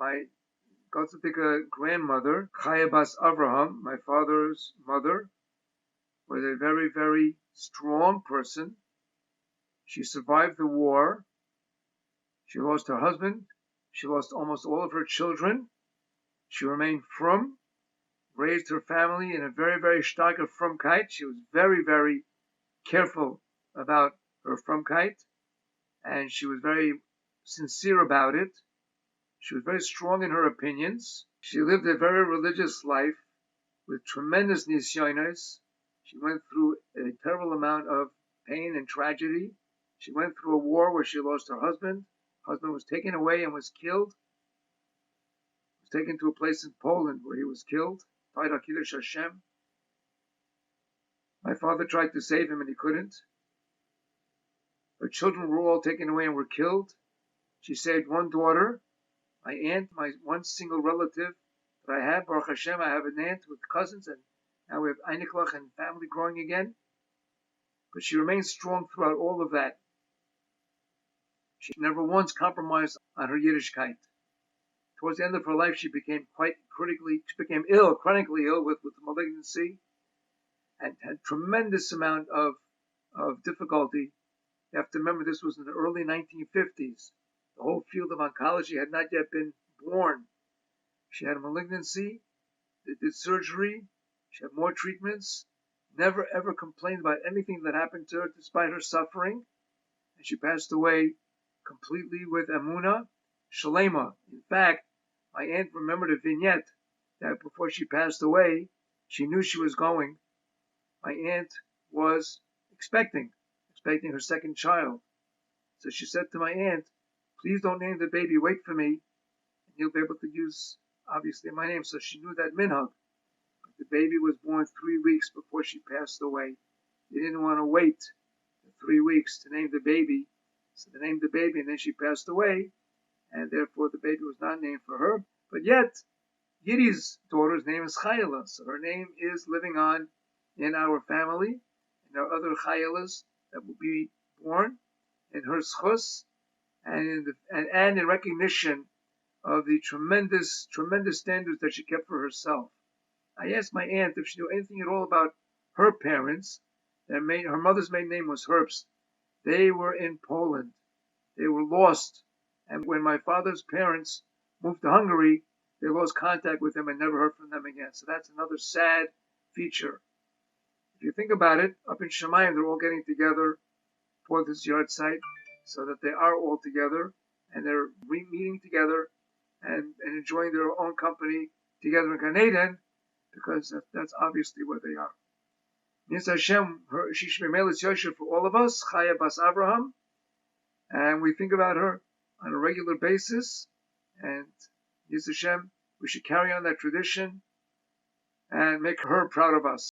my Gotzipika grandmother, Chaya Bas Avraham, my father's mother, was a very, very strong person. She survived the war. She lost her husband. She lost almost all of her children. She remained frum, raised her family in a very, very starke frumkeit. She was very, very careful about her frumkeit, and she was very sincere about it. She was very strong in her opinions. She lived a very religious life with tremendous nisyonos. She went through a terrible amount of pain and tragedy. She went through a war where she lost her husband. Her husband was taken away and was killed. He was taken to a place in Poland where he was killed. Died on Kiddush Hashem. My father tried to save him and he couldn't. Her children were all taken away and were killed. She saved one daughter, my aunt, my one single relative that I have. Baruch Hashem, I have an aunt with cousins, and now we have Einiklach and family growing again. But she remained strong throughout all of that. She never once compromised on her Yiddishkeit. Towards the end of her life, she became chronically ill with malignancy, and had tremendous amount of difficulty. You have to remember this was in the early 1950s. The whole field of oncology had not yet been born. She had a malignancy, they did surgery, she had more treatments, never ever complained about anything that happened to her despite her suffering, and she passed away completely with Emunah Shalema. In fact, my aunt remembered a vignette that before she passed away, she knew she was going. My aunt was expecting her second child. So she said to my aunt, please don't name the baby, wait for me, and you'll be able to use, obviously, my name. So she knew that minhag. But the baby was born 3 weeks before she passed away. They didn't want to wait 3 weeks to name the baby. So they named the baby, and then she passed away, and therefore the baby was not named for her. But yet, Yiddi's daughter's name is Chayla, so her name is living on in our family, and there are other Chaylas that will be born in her schus, and in recognition of the tremendous standards that she kept for herself. I asked my aunt if she knew anything at all about her parents. Her mother's maiden name was Herbst. They were in Poland. They were lost. And when my father's parents moved to Hungary, they lost contact with them and never heard from them again. So that's another sad feature. If you think about it, up in Shemayim, they're all getting together for this yard site so that they are all together and they're meeting together and enjoying their own company together in Gan Eden, because that's obviously where they are. Nis Hashem, she should be Melis Yosher for all of us, Chaya Bas Avraham, and we think about her on a regular basis, and Nis Hashem, we should carry on that tradition and make her proud of us.